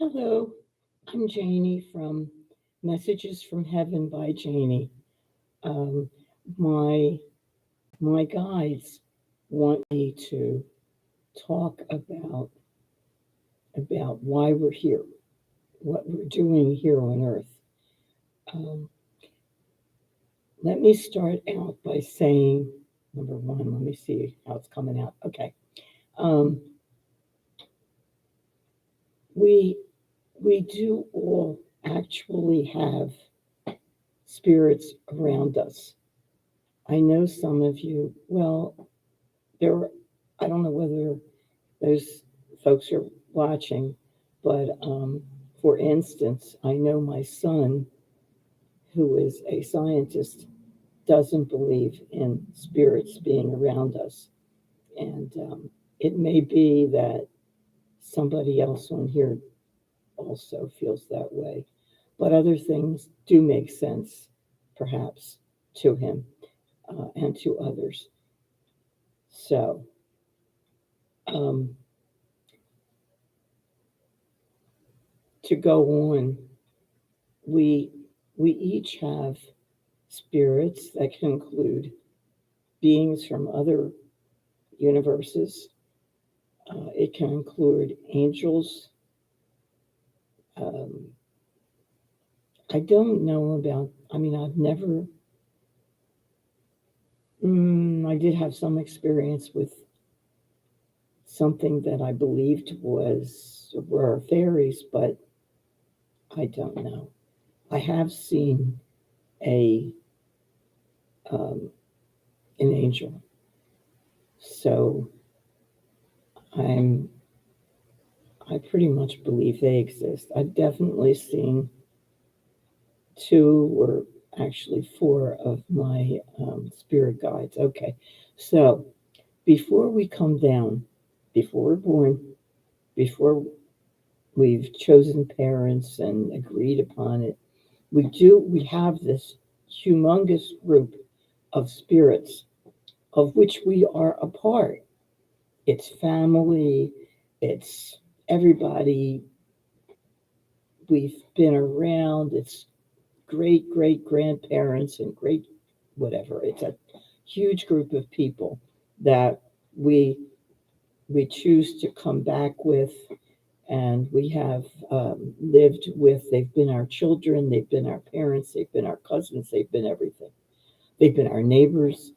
Hello, I'm Jaynee from Messages from Heaven by Jaynee. Um, my my guides want me to talk about why we're here, what we're doing here on Earth. Um, Let me start out by saying, number one, let me see how it's coming out. Okay, um, we we do all actually have spirits around us. I know some of you, well, there, I don't know whether those folks are watching, but for instance, I know my son, who is a scientist, doesn't believe in spirits being around us. And it may be that somebody else on here also feels that way. But other things do make sense, perhaps, to him and to others. So, um, to go on, we we each have spirits that can include beings from other universes. It can include angels. Um, I don't know about. I mean, I've never. I did have some experience with something that I believed were fairies, but I don't know. I have seen a um, an angel, so I'm I pretty much believe they exist. I've definitely seen two or actually four of my spirit guides. Okay, so before we come down, before we're born, before we've chosen parents and agreed upon it, we have this humongous group of spirits of which we are a part. It's family, it's everybody we've been around, it's great great grandparents and great whatever. It's a huge group of people that we we choose to come back with, and we have lived with. They've been our children, they've been our parents, they've been our cousins, they've been everything. They've been our neighbors,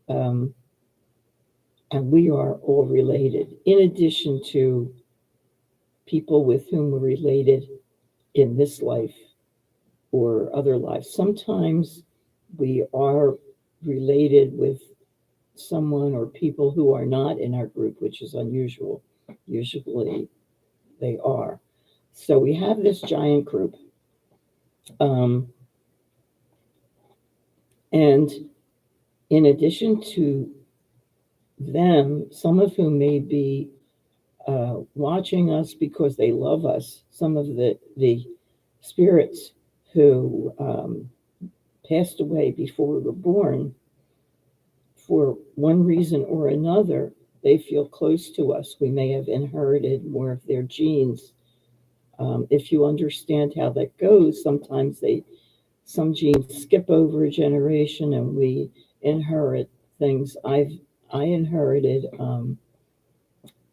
um, and we are all related. In addition to people with whom we're related in this life or other lives. Sometimes we are related with someone or people who are not in our group, which is unusual. Usually they are. So we have this giant group. Um, and in addition to them, some of whom may be watching us because they love us, some of the spirits who passed away before we were born, for one reason or another, they feel close to us. We may have inherited more of their genes. If you understand how that goes, sometimes some genes skip over a generation, and we inherit things. I inherited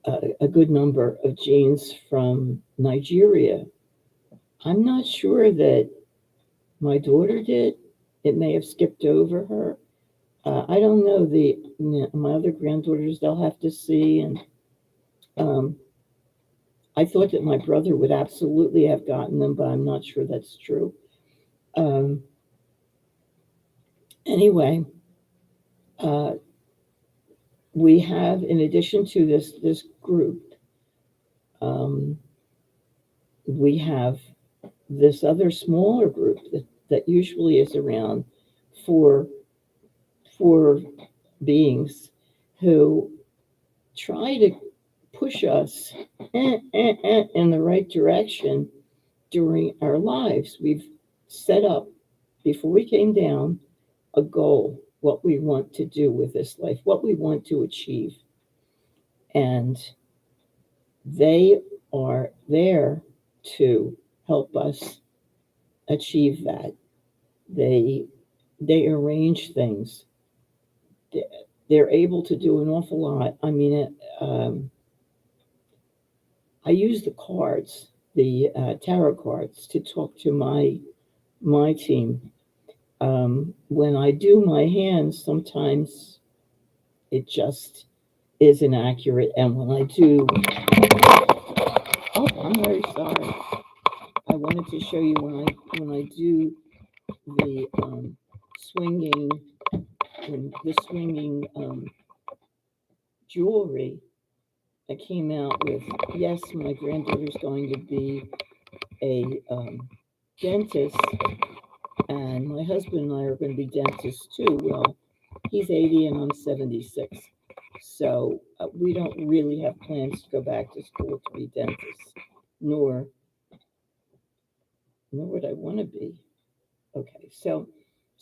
a good number of genes from Nigeria. I'm not sure that my daughter did. It may have skipped over her. I don't know my other granddaughters. They'll have to see. And um, I thought that my brother would absolutely have gotten them, but I'm not sure that's true. Um, anyway, uh, we have, in addition to this group, um, we have this other smaller group that usually is around for for beings who try to push us in the right direction during our lives. We've set up, before we came down, a goal, what we want to do with this life, what we want to achieve. And they are there to help us achieve that. They they arrange things. They're able to do an awful lot. I mean, I use the cards, the tarot cards, to talk to my team. When I do my hands, sometimes it just isn't accurate, and when I do, oh, I'm very sorry. I wanted to show you when I do the swinging the swinging jewelry. I came out with, yes, my granddaughter's going to be a dentist, and my husband and I are going to be dentists too. Well, he's 80 and I'm 76. So we don't really have plans to go back to school to be dentists, nor would I want to be. Okay, so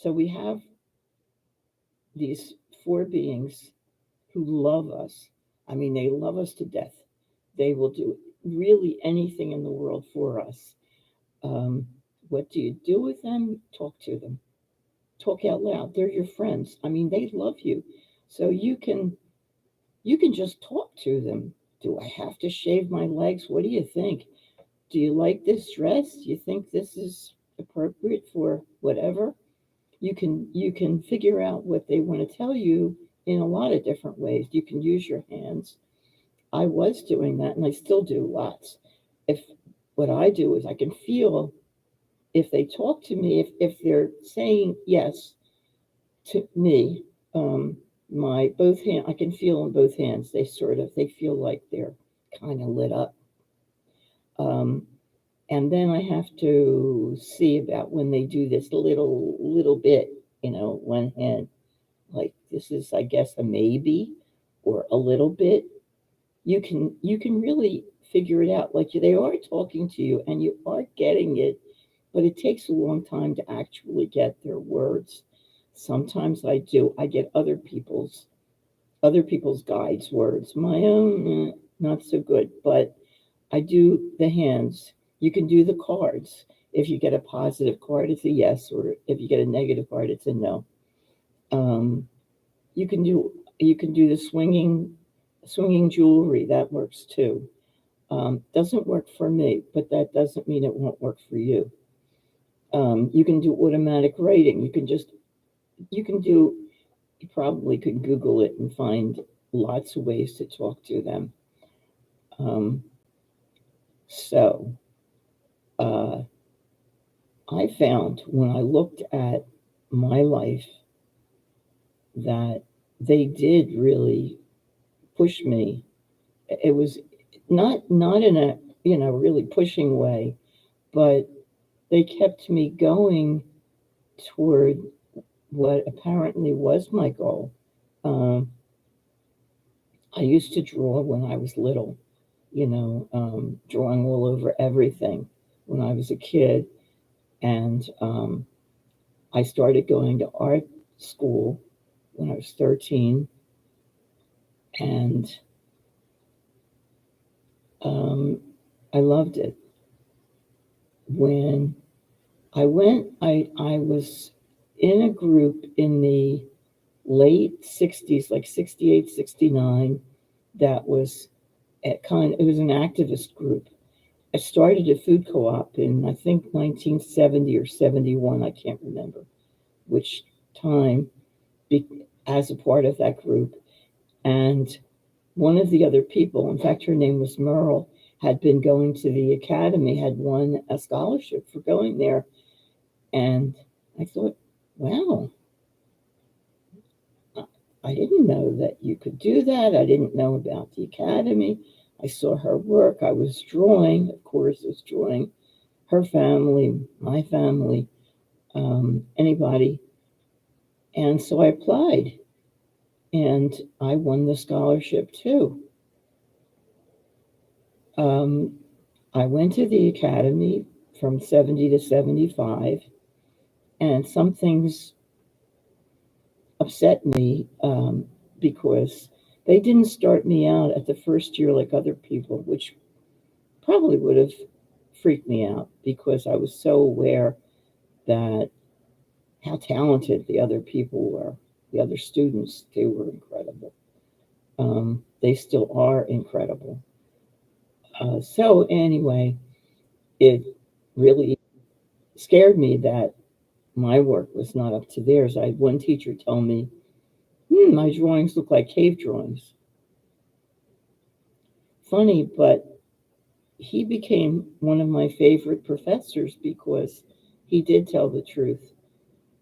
we have these four beings who love us. I mean, they love us to death. They will do really anything in the world for us. Um, what do you do with them? Talk to them. Talk out loud. They're your friends. I mean, they love you, so you can just talk to them. Do I have to shave my legs? What do you think? Do you like this dress? Do you think this is appropriate for whatever? You can figure out what they want to tell you in a lot of different ways. You can use your hands. I was doing that, and I still do lots. If what I do is I can feel if they talk to me, if they're saying yes to me, my both hand, I can feel in both hands. They feel like they're kind of lit up. Um, and then I have to see about when they do this little bit, one hand, like this is, I guess, a maybe or a little bit. You can really figure it out. Like they are talking to you and you are getting it, but it takes a long time to actually get their words. Sometimes I do. I get other people's guides' words. My own, not so good, but I do the hands. You can do the cards. If you get a positive card, it's a yes, or if you get a negative card, it's a no. Um, you can do the swinging jewelry. That works too. Doesn't work for me, but that doesn't mean it won't work for you. You can do automatic writing. You can do. You probably could Google it and find lots of ways to talk to them. Um, so uh, I found when I looked at my life that they did really push me. It was not in a really pushing way, but they kept me going toward what apparently was my goal. Um, I used to draw when I was little, drawing all over everything when I was a kid, and I started going to art school when I was 13, and um, I loved it. When I went, I was in a group in the late 60s, like 68, 69, that was it was an activist group. I started a food co-op in, I think, 1970 or 71. I can't remember which time, as a part of that group. And one of the other people, in fact, her name was Merle, had been going to the academy, had won a scholarship for going there. And I thought, wow, I didn't know that you could do that. I didn't know about the academy. I saw her work. I was drawing, of course, I was drawing her family, my family, anybody. And so I applied and I won the scholarship too. Um, I went to the academy from 70 to 75, and some things upset me because they didn't start me out at the first year like other people, which probably would have freaked me out because I was so aware that how talented the other people were, the other students. They were incredible. They still are incredible. So anyway, it really scared me that my work was not up to theirs. I had one teacher tell me, my drawings look like cave drawings. Funny, but he became one of my favorite professors because he did tell the truth,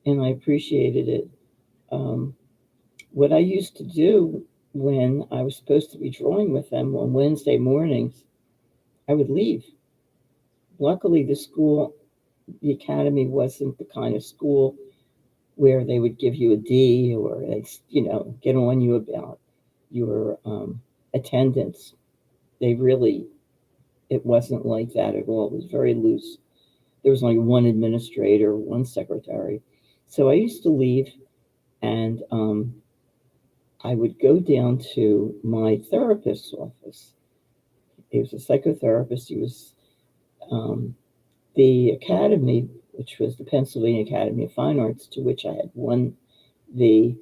and I appreciated it. Um, what I used to do when I was supposed to be drawing with them on Wednesday mornings, I would leave. Luckily, the academy wasn't the kind of school where they would give you a D or get on you about your attendance. They really, it wasn't like that at all. It was very loose. There was only one administrator, one secretary. So I used to leave, and I would go down to my therapist's office. He was a psychotherapist. He was the academy, which was the Pennsylvania Academy of Fine Arts, to which I had won the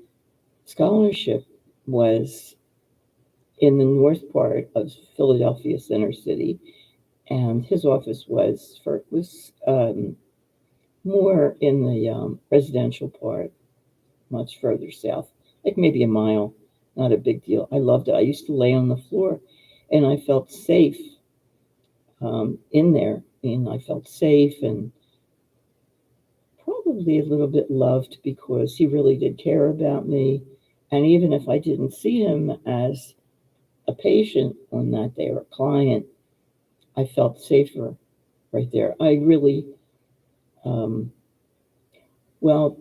scholarship, was in the north part of Philadelphia Center City, and his office was more in the residential part, much further south, like maybe a mile. Not a big deal. I loved it. I used to lay on the floor, and I felt safe in there, and I felt safe and probably a little bit loved because he really did care about me. And even if I didn't see him as a patient on that day or a client, I felt safer right there. I really, um, well,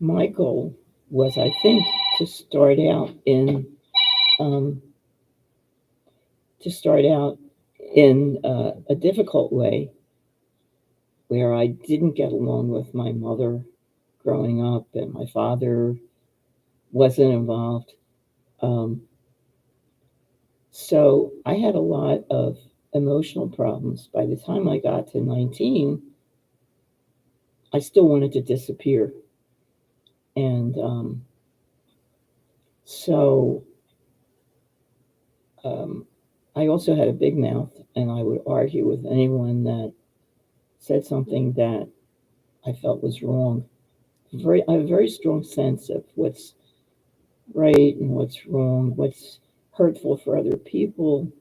my goal was, I think, to start out in um, a difficult way where I didn't get along with my mother growing up, and my father wasn't involved. Um, so I had a lot of emotional problems. By the time I got to 19, I still wanted to disappear. And so um, I also had a big mouth, and I would argue with anyone that said something that I felt was wrong. I have a very strong sense of what's right and what's wrong, what's hurtful for other people,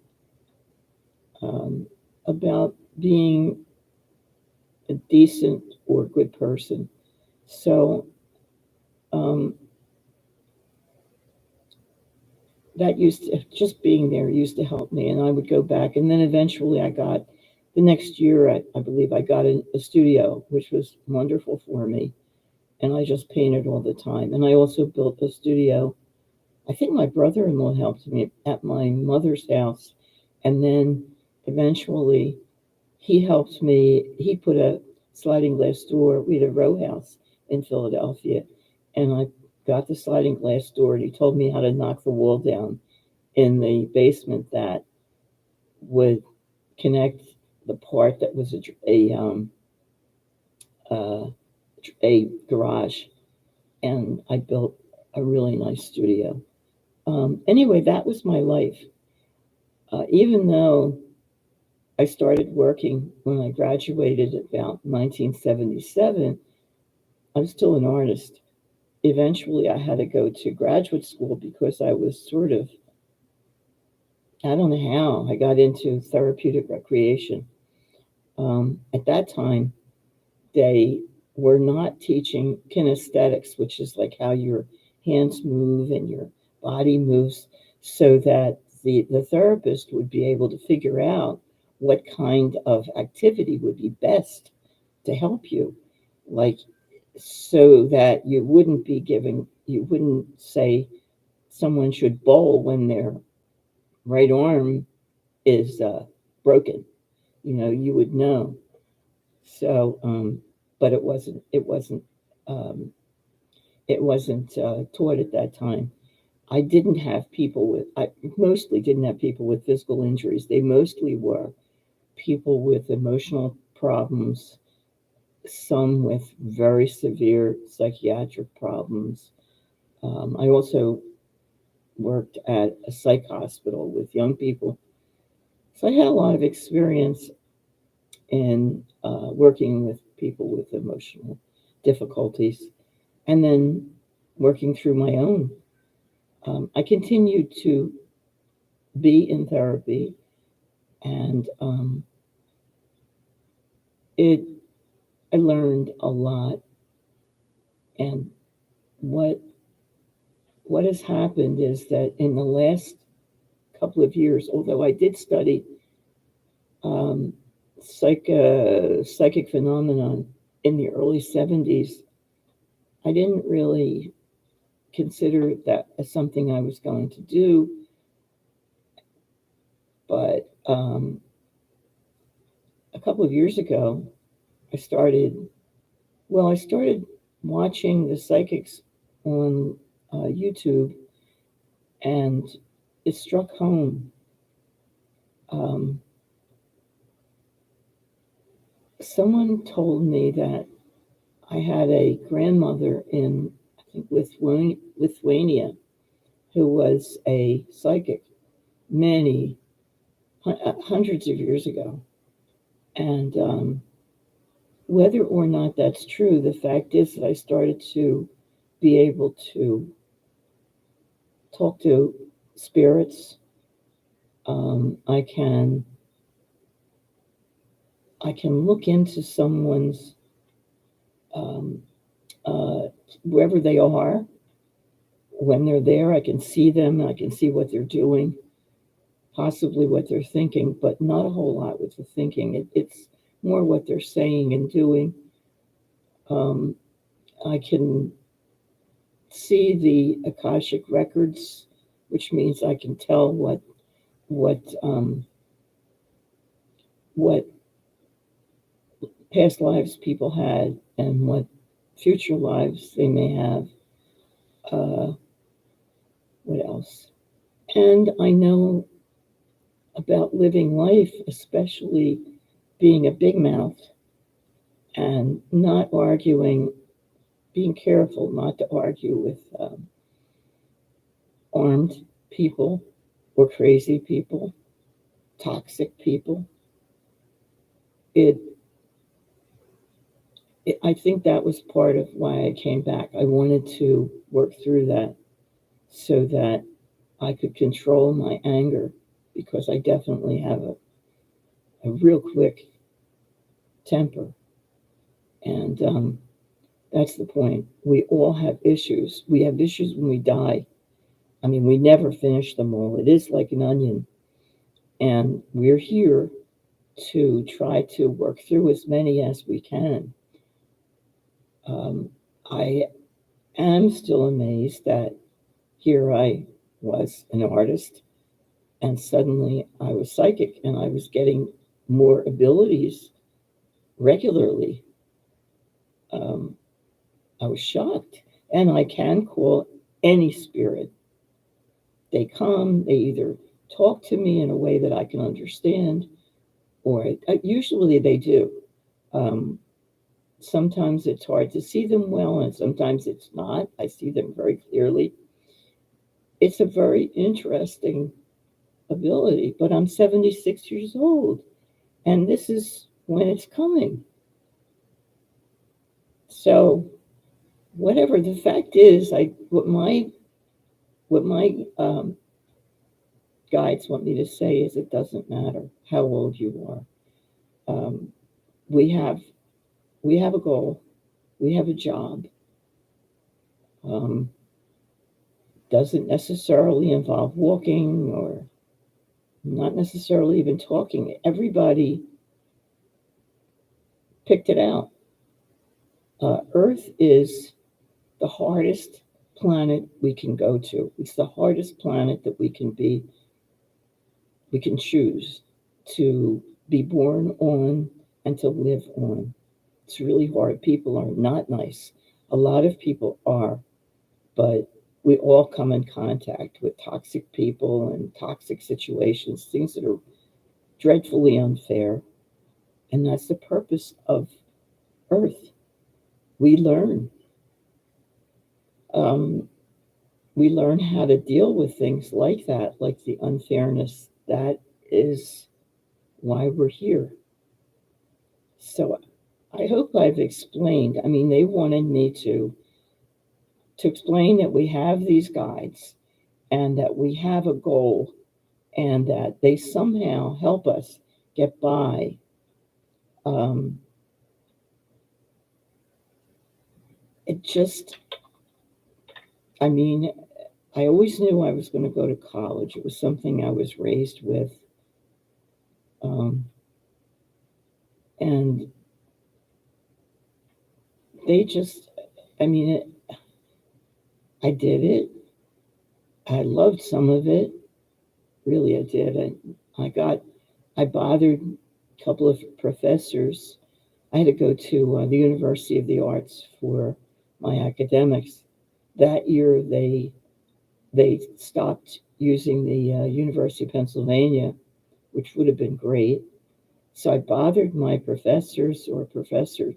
um, about being a decent or good person. So um, that just being there used to help me, and I would go back. And then eventually the next year, I believe I got a studio, which was wonderful for me. And I just painted all the time. And I also built a studio. I think my brother-in-law helped me at my mother's house. And then eventually he helped me. He put a sliding glass door. We had a row house in Philadelphia. And I got the sliding glass door, and he told me how to knock the wall down in the basement that would connect the part that was uh, a garage. And I built a really nice studio. Anyway, that was my life. Even though I started working when I graduated about 1977, I'm still an artist. Eventually, I had to go to graduate school because I was sort of, I don't know how, I got into therapeutic recreation. At that time, they were not teaching kinesthetics, which is like how your hands move and your body moves, so that the therapist would be able to figure out what kind of activity would be best to help you. Like, so that you wouldn't say someone should bowl when their right arm is broken. You would know. So, but um, it wasn't taught at that time. I mostly didn't have people with physical injuries. They mostly were people with emotional problems, some with very severe psychiatric problems. I also worked at a psych hospital with young people. So I had a lot of experience in working with people with emotional difficulties and then working through my own. I continued to be in therapy, and it I learned a lot. And what what has happened is that in the last couple of years, although I did study um, psychic phenomenon in the early 70s, I didn't really consider that as something I was going to do. But a couple of years ago, I started, I started watching the psychics on YouTube, and it struck home. Um, Someone told me that I had a grandmother in, I think, Lithuania, who was a psychic many hundreds of years ago. And whether or not that's true, the fact is that I started to be able to talk to spirits. I can look into someone's um, uh, wherever they are. When they're there, I can see them. I can see what they're doing, possibly what they're thinking, but not a whole lot with the thinking. It's more what they're saying and doing. Um, I can see the Akashic records, which means I can tell what what past lives people had and what future lives they may have. Uh, what else? And I know about living life, especially being a big mouth and not arguing, being careful not to argue with armed people or crazy people, toxic people. It, I think that was part of why I came back. I wanted to work through that so that I could control my anger, because I definitely have a real quick temper. And that's the point. We all have issues. We have issues when we die. I mean, we never finish them all. It is like an onion. And we're here to try to work through as many as we can. I am still amazed that here I was an artist, and suddenly I was psychic and I was getting more abilities regularly. Um, I was shocked. And I can call any spirit. They come, they either talk to me in a way that I can understand, or usually they do. Um, Sometimes it's hard to see them well, and sometimes it's not. I see them very clearly. It's a very interesting ability, but I'm 76 years old, and this is when it's coming. So, whatever the fact is, what my guides want me to say is it doesn't matter how old you are. Um, we have we have a goal, we have a job. Um, doesn't necessarily involve walking or not necessarily even talking. Everybody picked it out. Earth is the hardest planet we can go to. It's the hardest planet that we can choose to be born on and to live on. It's really hard. People are not nice. A lot of people are, but we all come in contact with toxic people and toxic situations, things that are dreadfully unfair. And that's the purpose of Earth. We learn. Um, we learn how to deal with things like that, like the unfairness. That is why we're here. So I hope I've explained. I mean, they wanted me to explain that we have these guides and that we have a goal and that they somehow help us get by. Um, it just, I mean, I always knew I was going to go to college. It was something I was raised with. Um, and they just, I mean, I did it. I loved some of it. Really, I did. I bothered a couple of professors. I had to go to the University of the Arts for my academics. That year, they stopped using the University of Pennsylvania, which would have been great. So I bothered my professors or professor.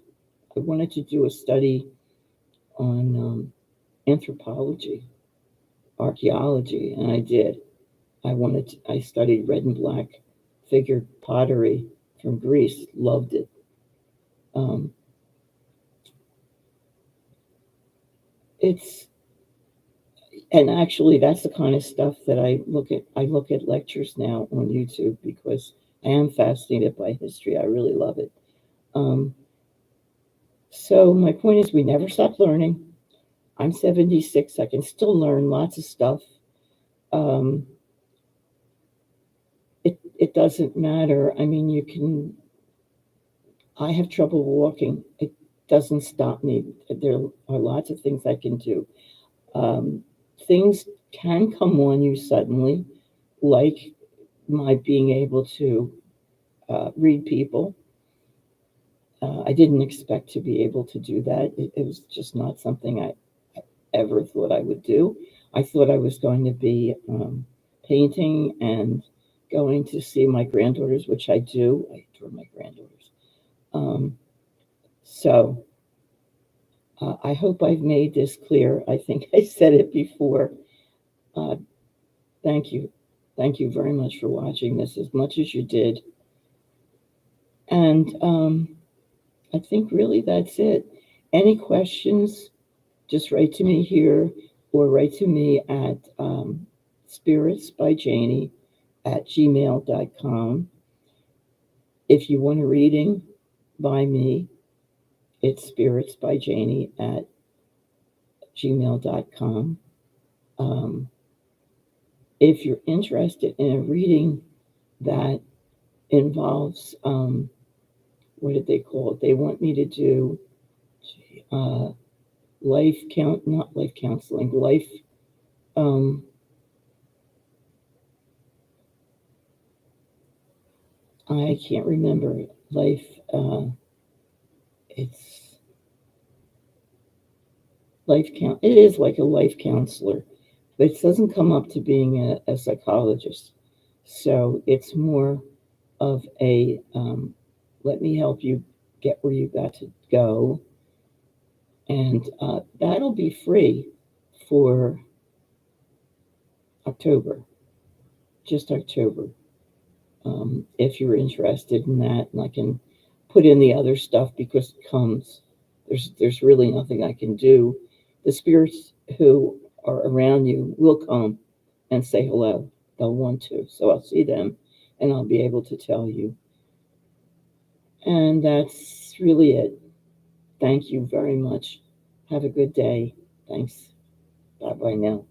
I wanted to do a study on anthropology, archaeology, and I did. I studied red and black figured pottery from Greece. Loved it. Um, it's and actually that's the kind of stuff that I look at. I look at lectures now on YouTube because I am fascinated by history. I really love it. Um, so my point is, we never stop learning. I'm 76. I can still learn lots of stuff. Um, it doesn't matter. I mean, you can. I have trouble walking. It doesn't stop me. There are lots of things I can do. Um, things can come on you suddenly, like my being able to read people. I didn't expect to be able to do that. It was just not something I ever thought I would do. I thought I was going to be painting and going to see my granddaughters, which I do. I adore my granddaughters. Um, so I hope I've made this clear. I think I said it before. Uh, thank you. Thank you very much for watching this as much as you did. And I think really that's it. Any questions, just write to me here or write to me at spiritsbyjaynee at gmail.com. If you want a reading by me, it's spiritsbyjaynee at gmail.com. Um, if you're interested in a reading that involves, what did they call it? They want me to do uh, not life counseling, life, um, I can't remember, life, it's it is like a life counselor, but it doesn't come up to being a psychologist. So it's more of a let me help you get where you got to go. And that'll be free for October, just October. If you're interested in that, and I can put in the other stuff because it comes. There's really nothing I can do. The spirits who are around you will come and say hello. They'll want to, so I'll see them, and I'll be able to tell you. And that's really it. Thank you very much. Have a good day. Thanks. Bye bye now.